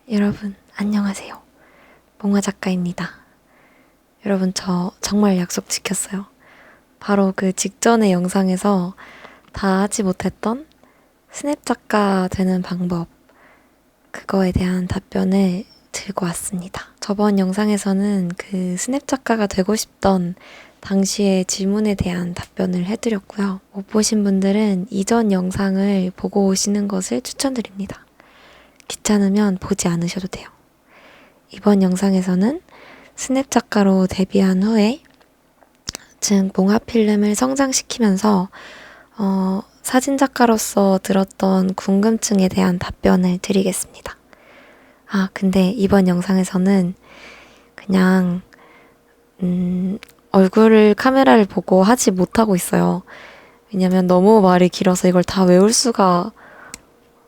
여러분, 안녕하세요. 몽화 작가입니다. 여러분, 저 정말 약속 지켰어요. 바로 그 직전의 영상에서 다 하지 못했던 스냅 작가 되는 방법, 그거에 대한 답변을 들고 왔습니다. 저번 영상에서는 그 스냅 작가가 되고 싶던 당시의 질문에 대한 답변을 해드렸고요. 못 보신 분들은 이전 영상을 보고 오시는 것을 추천드립니다. 귀찮으면 보지 않으셔도 돼요. 이번 영상에서는 스냅 작가로 데뷔한 후에 즉 몽화 필름을 성장시키면서 사진 작가로서 들었던 궁금증에 대한 답변을 드리겠습니다. 근데 이번 영상에서는 그냥 얼굴을 카메라를 보고 하지 못하고 있어요. 왜냐면 너무 말이 길어서 이걸 다 외울 수가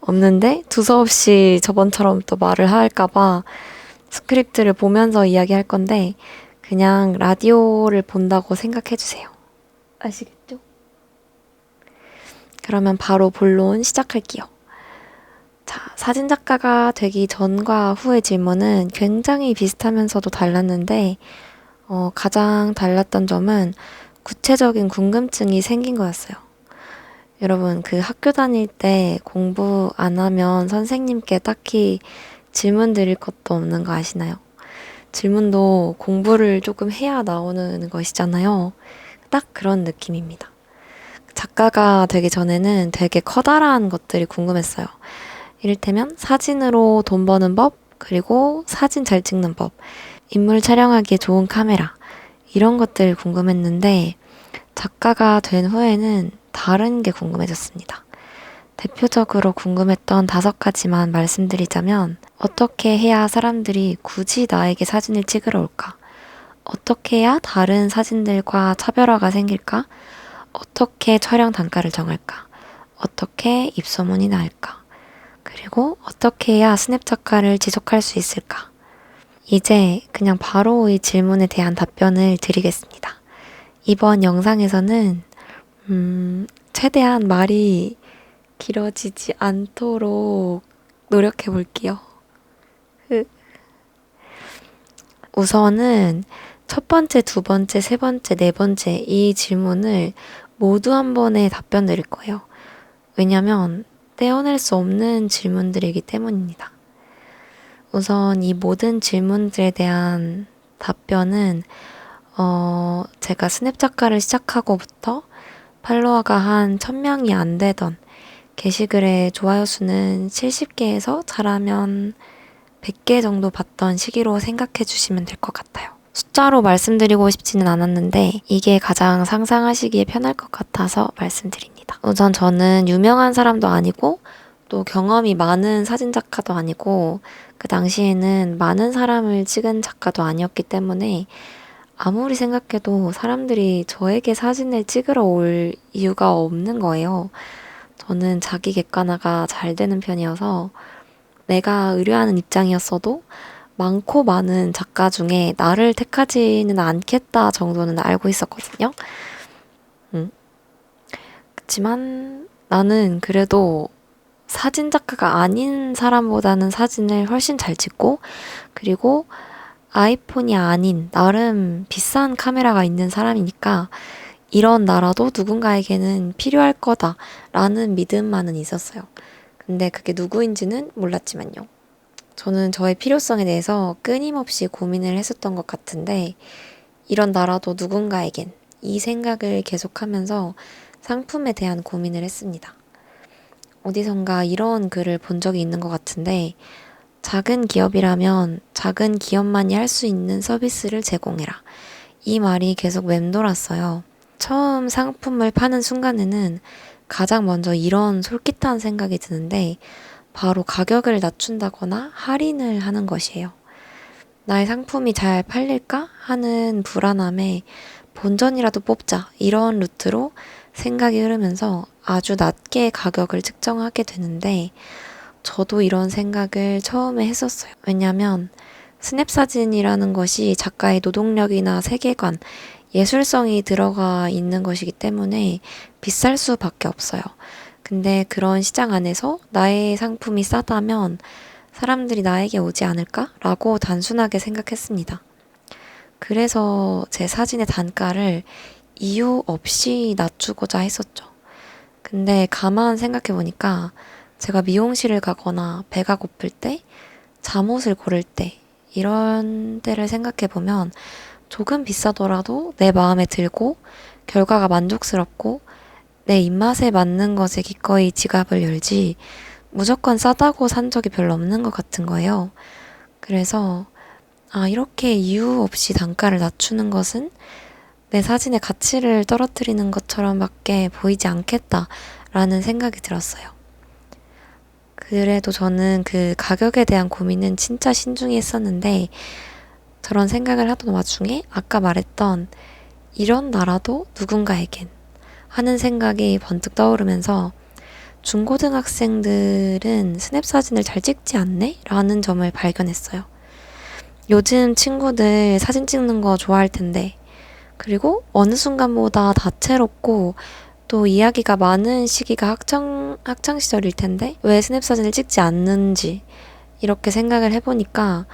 없는데 두서없이 저번처럼 또 말을 할까봐 스크립트를 보면서 이야기할 건데 그냥 라디오를 본다고 생각해주세요. 아시겠죠? 그러면 바로 본론 시작할게요. 자, 사진작가가 되기 전과 후의 질문은 굉장히 비슷하면서도 달랐는데 가장 달랐던 점은 구체적인 궁금증이 생긴 거였어요. 여러분, 그 학교 다닐 때 공부 안 하면 선생님께 딱히 질문 드릴 것도 없는 거 아시나요? 질문도 공부를 조금 해야 나오는 것이잖아요. 딱 그런 느낌입니다. 작가가 되기 전에는 되게 커다란 것들이 궁금했어요. 이를테면 사진으로 돈 버는 법, 그리고 사진 잘 찍는 법, 인물 촬영하기에 좋은 카메라, 이런 것들 궁금했는데 작가가 된 후에는 다른 게 궁금해졌습니다. 대표적으로 궁금했던 5가지만 말씀드리자면 어떻게 해야 사람들이 굳이 나에게 사진을 찍으러 올까? 어떻게 해야 다른 사진들과 차별화가 생길까? 어떻게 촬영 단가를 정할까? 어떻게 입소문이 날까? 그리고 어떻게 해야 스냅 작가를 지속할 수 있을까? 이제 그냥 바로 이 질문에 대한 답변을 드리겠습니다. 이번 영상에서는 최대한 말이 길어지지 않도록 노력해 볼게요. 우선은 첫 번째, 두 번째, 세 번째, 네 번째 이 질문을 모두 한 번에 답변 드릴 거예요. 왜냐면 떼어낼 수 없는 질문들이기 때문입니다. 우선 이 모든 질문들에 대한 답변은 제가 스냅 작가를 시작하고부터 팔로워가 한 1000명이 안 되던 게시글의 좋아요 수는 70개에서 잘하면 100개 정도 봤던 시기로 생각해 주시면 될 것 같아요. 숫자로 말씀드리고 싶지는 않았는데 이게 가장 상상하시기에 편할 것 같아서 말씀드립니다. 우선 저는 유명한 사람도 아니고 또 경험이 많은 사진 작가도 아니고 그 당시에는 많은 사람을 찍은 작가도 아니었기 때문에 아무리 생각해도 사람들이 저에게 사진을 찍으러 올 이유가 없는 거예요. 저는 자기 객관화가 잘 되는 편이어서 내가 의뢰하는 입장이었어도 많고 많은 작가 중에 나를 택하지는 않겠다 정도는 알고 있었거든요. 그치만 나는 그래도 사진 작가가 아닌 사람보다는 사진을 훨씬 잘 찍고 그리고 아이폰이 아닌 나름 비싼 카메라가 있는 사람이니까 이런 나라도 누군가에게는 필요할 거다라는 믿음만은 있었어요. 근데 그게 누구인지는 몰랐지만요. 저는 저의 필요성에 대해서 끊임없이 고민을 했었던 것 같은데 이런 나라도 누군가에겐 이 생각을 계속하면서 상품에 대한 고민을 했습니다. 어디선가 이런 글을 본 적이 있는 것 같은데 작은 기업이라면 작은 기업만이 할 수 있는 서비스를 제공해라. 이 말이 계속 맴돌았어요. 처음 상품을 파는 순간에는 가장 먼저 이런 솔깃한 생각이 드는데 바로 가격을 낮춘다거나 할인을 하는 것이에요. 나의 상품이 잘 팔릴까 하는 불안함에 본전이라도 뽑자 이런 루트로 생각이 흐르면서 아주 낮게 가격을 측정하게 되는데 저도 이런 생각을 처음에 했었어요. 왜냐면 스냅 사진이라는 것이 작가의 노동력이나 세계관, 예술성이 들어가 있는 것이기 때문에 비쌀 수밖에 없어요. 근데 그런 시장 안에서 나의 상품이 싸다면 사람들이 나에게 오지 않을까라고 단순하게 생각했습니다. 그래서 제 사진의 단가를 이유 없이 낮추고자 했었죠. 근데 가만 생각해 보니까 제가 미용실을 가거나 배가 고플 때, 잠옷을 고를 때, 이런 때를 생각해 보면 조금 비싸더라도 내 마음에 들고 결과가 만족스럽고 내 입맛에 맞는 것에 기꺼이 지갑을 열지 무조건 싸다고 산 적이 별로 없는 것 같은 거예요. 그래서 이렇게 이유 없이 단가를 낮추는 것은 내 사진의 가치를 떨어뜨리는 것처럼밖에 보이지 않겠다라는 생각이 들었어요. 그래도 저는 그 가격에 대한 고민은 진짜 신중히 했었는데 저런 생각을 하던 와중에 아까 말했던 이런 나라도 누군가에겐 하는 생각이 번뜩 떠오르면서 중고등학생들은 스냅 사진을 잘 찍지 않네? 라는 점을 발견했어요. 요즘 친구들 사진 찍는 거 좋아할 텐데, 그리고 어느 순간보다 다채롭고 또 이야기가 많은 시기가 학창 시절일 텐데, 왜 스냅 사진을 찍지 않는지, 이렇게 생각을 해보니까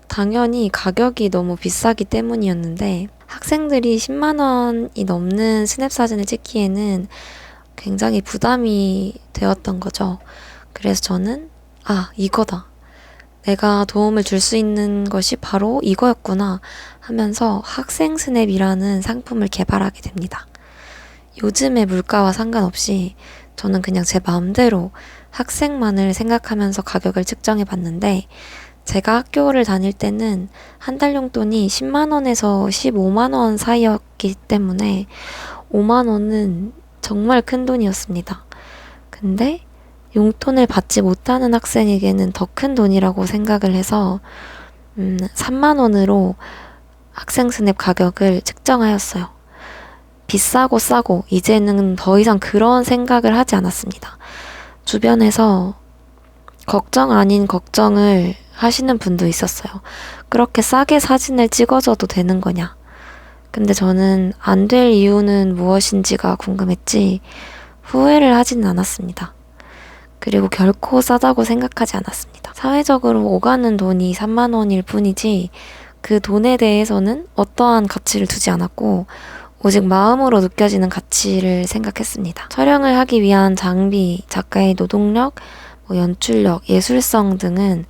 당연히 가격이 너무 비싸기 때문이었는데, 학생들이 10만 원이 넘는 스냅 사진을 찍기에는 굉장히 부담이 되었던 거죠. 그래서 저는, 이거다. 내가 도움을 줄 수 있는 것이 바로 이거였구나 하면서 학생 스냅이라는 상품을 개발하게 됩니다. 요즘의 물가와 상관없이 저는 그냥 제 마음대로 학생만을 생각하면서 가격을 측정해 봤는데, 제가 학교를 다닐 때는 한 달 용돈이 10만 원에서 15만 원 사이였기 때문에 5만 원은 정말 큰 돈이었습니다. 근데 용돈을 받지 못하는 학생에게는 더 큰 돈이라고 생각을 해서 3만 원으로 학생 스냅 가격을 측정하였어요. 비싸고 싸고 이제는 더 이상 그런 생각을 하지 않았습니다. 주변에서 걱정 아닌 걱정을 하시는 분도 있었어요. 그렇게 싸게 사진을 찍어줘도 되는 거냐? 근데 저는 안 될 이유는 무엇인지가 궁금했지 후회를 하지는 않았습니다. 그리고 결코 싸다고 생각하지 않았습니다. 사회적으로 오가는 돈이 3만 원일 뿐이지 그 돈에 대해서는 어떠한 가치를 두지 않았고 오직 마음으로 느껴지는 가치를 생각했습니다. 촬영을 하기 위한 장비, 작가의 노동력, 연출력, 예술성 등은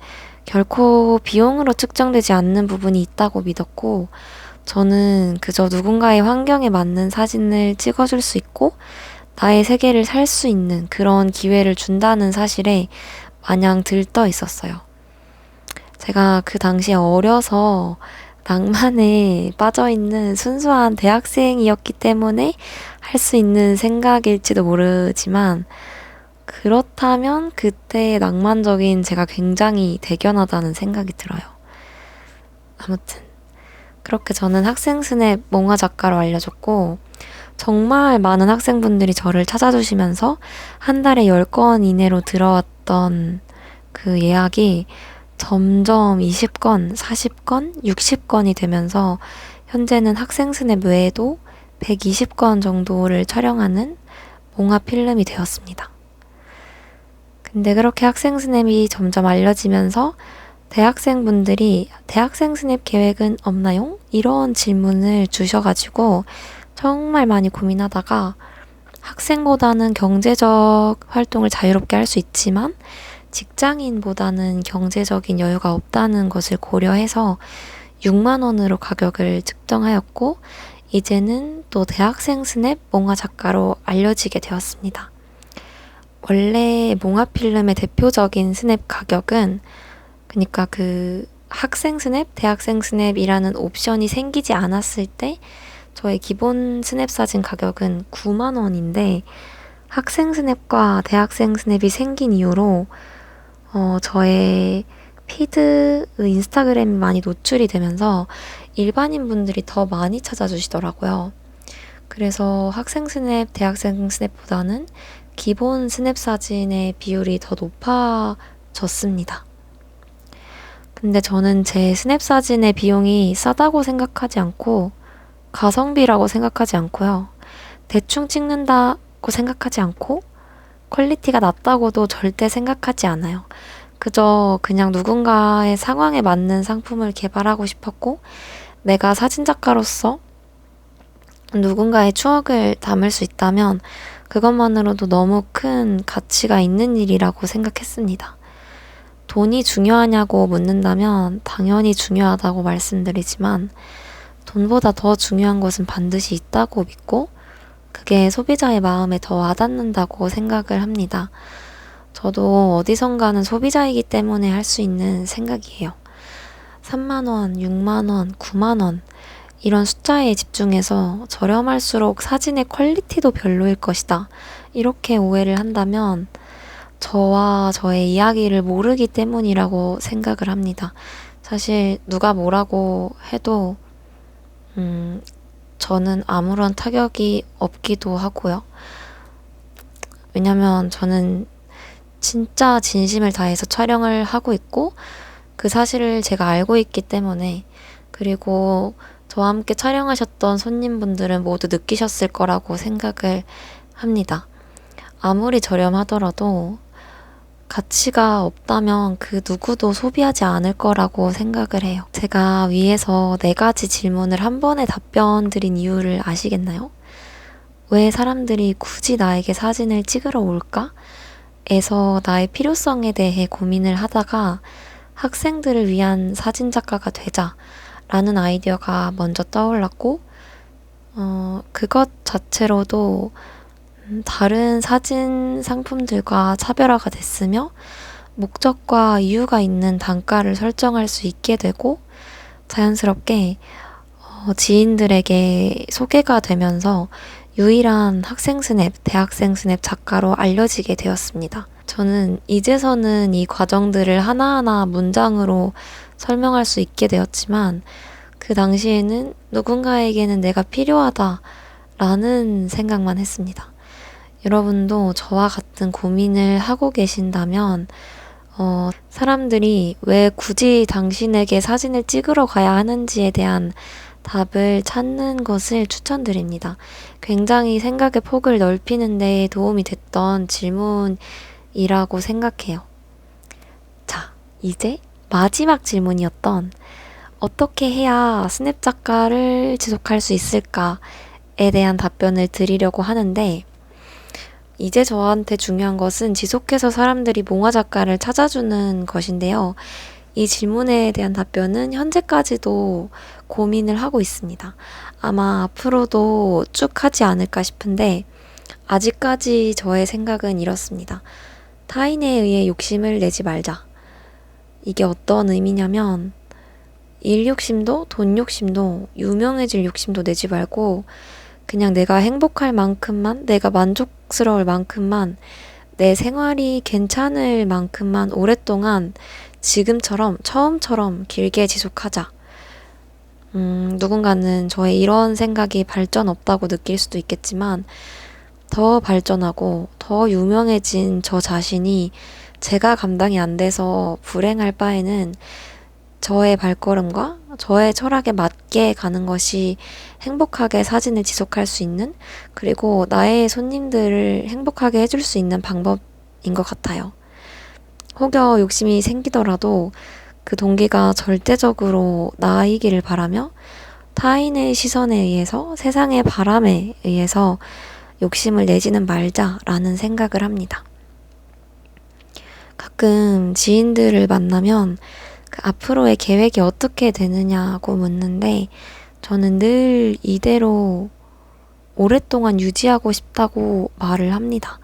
결코 비용으로 측정되지 않는 부분이 있다고 믿었고 저는 그저 누군가의 환경에 맞는 사진을 찍어줄 수 있고 나의 세계를 살 수 있는 그런 기회를 준다는 사실에 마냥 들떠 있었어요. 제가 그 당시에 어려서 낭만에 빠져있는 순수한 대학생이었기 때문에 할 수 있는 생각일지도 모르지만 그렇다면 그때의 낭만적인 제가 굉장히 대견하다는 생각이 들어요. 아무튼 그렇게 저는 학생 스냅 몽화 작가로 알려졌고 정말 많은 학생분들이 저를 찾아주시면서 한 달에 10건 이내로 들어왔던 그 예약이 점점 20건, 40건, 60건이 되면서 현재는 학생 스냅 외에도 120건 정도를 촬영하는 몽화 필름이 되었습니다. 근데 그렇게 학생 스냅이 점점 알려지면서 대학생분들이 대학생 스냅 계획은 없나요? 이런 질문을 주셔가지고 정말 많이 고민하다가 학생보다는 경제적 활동을 자유롭게 할 수 있지만 직장인보다는 경제적인 여유가 없다는 것을 고려해서 6만 원으로 가격을 측정하였고 이제는 또 대학생 스냅 몽화 작가로 알려지게 되었습니다. 원래 몽화 필름의 대표적인 스냅 가격은 그러니까 그 학생 스냅, 대학생 스냅이라는 옵션이 생기지 않았을 때 저의 기본 스냅 사진 가격은 9만 원인데 학생 스냅과 대학생 스냅이 생긴 이후로 저의 피드, 인스타그램이 많이 노출이 되면서 일반인 분들이 더 많이 찾아주시더라고요. 그래서 학생 스냅, 대학생 스냅보다는 기본 스냅 사진의 비율이 더 높아졌습니다. 근데 저는 제 스냅 사진의 비용이 싸다고 생각하지 않고 가성비라고 생각하지 않고요. 대충 찍는다고 생각하지 않고 퀄리티가 낮다고도 절대 생각하지 않아요. 그냥 누군가의 상황에 맞는 상품을 개발하고 싶었고, 내가 사진작가로서 누군가의 추억을 담을 수 있다면 그것만으로도 너무 큰 가치가 있는 일이라고 생각했습니다. 돈이 중요하냐고 묻는다면 당연히 중요하다고 말씀드리지만 돈보다 더 중요한 것은 반드시 있다고 믿고 그게 소비자의 마음에 더 와닿는다고 생각을 합니다. 저도 어디선가는 소비자이기 때문에 할 수 있는 생각이에요. 3만원, 6만원, 9만원 이런 숫자에 집중해서 저렴할수록 사진의 퀄리티도 별로일 것이다. 이렇게 오해를 한다면 저와 저의 이야기를 모르기 때문이라고 생각을 합니다. 사실 누가 뭐라고 해도 저는 아무런 타격이 없기도 하고요. 왜냐면 저는 진짜 진심을 다해서 촬영을 하고 있고 그 사실을 제가 알고 있기 때문에 그리고 저와 함께 촬영하셨던 손님분들은 모두 느끼셨을 거라고 생각을 합니다. 아무리 저렴하더라도 가치가 없다면 그 누구도 소비하지 않을 거라고 생각을 해요. 제가 위에서 4가지 질문을 한 번에 답변 드린 이유를 아시겠나요? 왜 사람들이 굳이 나에게 사진을 찍으러 올까? 에서 나의 필요성에 대해 고민을 하다가 학생들을 위한 사진작가가 되자 라는 아이디어가 먼저 떠올랐고, 그것 자체로도 다른 사진 상품들과 차별화가 됐으며 목적과 이유가 있는 단가를 설정할 수 있게 되고 자연스럽게 지인들에게 소개가 되면서 유일한 학생 스냅, 대학생 스냅 작가로 알려지게 되었습니다. 저는 이제서는 이 과정들을 하나하나 문장으로 설명할 수 있게 되었지만 그 당시에는 누군가에게는 내가 필요하다라는 생각만 했습니다. 여러분도 저와 같은 고민을 하고 계신다면 사람들이 왜 굳이 당신에게 사진을 찍으러 가야 하는지에 대한 답을 찾는 것을 추천드립니다. 굉장히 생각의 폭을 넓히는 데 도움이 됐던 질문이라고 생각해요. 자, 이제 마지막 질문이었던 어떻게 해야 스냅 작가를 지속할 수 있을까에 대한 답변을 드리려고 하는데 이제 저한테 중요한 것은 지속해서 사람들이 몽화 작가를 찾아주는 것인데요. 이 질문에 대한 답변은 현재까지도 고민을 하고 있습니다. 아마 앞으로도 쭉 하지 않을까 싶은데 아직까지 저의 생각은 이렇습니다. 타인에 의해 욕심을 내지 말자. 이게 어떤 의미냐면 일 욕심도 돈 욕심도 유명해질 욕심도 내지 말고 그냥 내가 행복할 만큼만 내가 만족스러울 만큼만 내 생활이 괜찮을 만큼만 오랫동안 지금처럼 처음처럼 길게 지속하자. 누군가는 저의 이런 생각이 발전 없다고 느낄 수도 있겠지만 더 발전하고 더 유명해진 저 자신이 제가 감당이 안 돼서 불행할 바에는 저의 발걸음과 저의 철학에 맞게 가는 것이 행복하게 사진을 지속할 수 있는 그리고 나의 손님들을 행복하게 해줄 수 있는 방법인 것 같아요. 혹여 욕심이 생기더라도 그 동기가 절대적으로 나이기를 바라며 타인의 시선에 의해서 세상의 바람에 의해서 욕심을 내지는 말자라는 생각을 합니다. 가끔 지인들을 만나면 그 앞으로의 계획이 어떻게 되느냐고 묻는데 저는 늘 이대로 오랫동안 유지하고 싶다고 말을 합니다.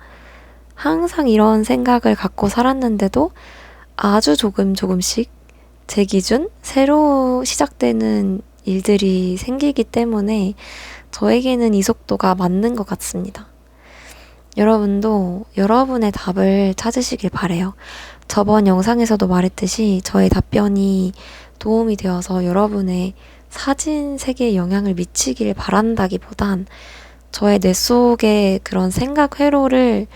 항상 이런 생각을 갖고 살았는데도 아주 조금씩 제 기준 새로 시작되는 일들이 생기기 때문에 저에게는 이 속도가 맞는 것 같습니다. 여러분도 여러분의 답을 찾으시길 바래요. 저번 영상에서도 말했듯이 저의 답변이 도움이 되어서 여러분의 사진 세계에 영향을 미치길 바란다기보단 저의 뇌 속의 그런 생각 회로를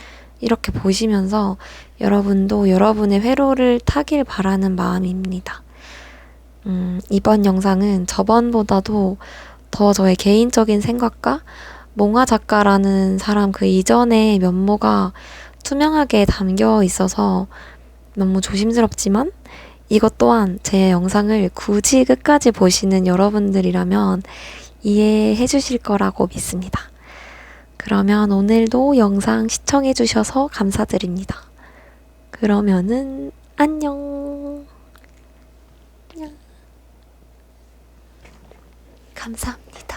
이렇게 보시면서 여러분도 여러분의 회로를 타길 바라는 마음입니다. 이번 영상은 저번보다도 더 저의 개인적인 생각과 몽화 작가라는 사람 그 이전의 면모가 투명하게 담겨 있어서 너무 조심스럽지만 이것 또한 제 영상을 굳이 끝까지 보시는 여러분들이라면 이해해 주실 거라고 믿습니다. 그러면 오늘도 영상 시청해 주셔서 감사드립니다. 그러면은 안녕. 안녕. 감사합니다.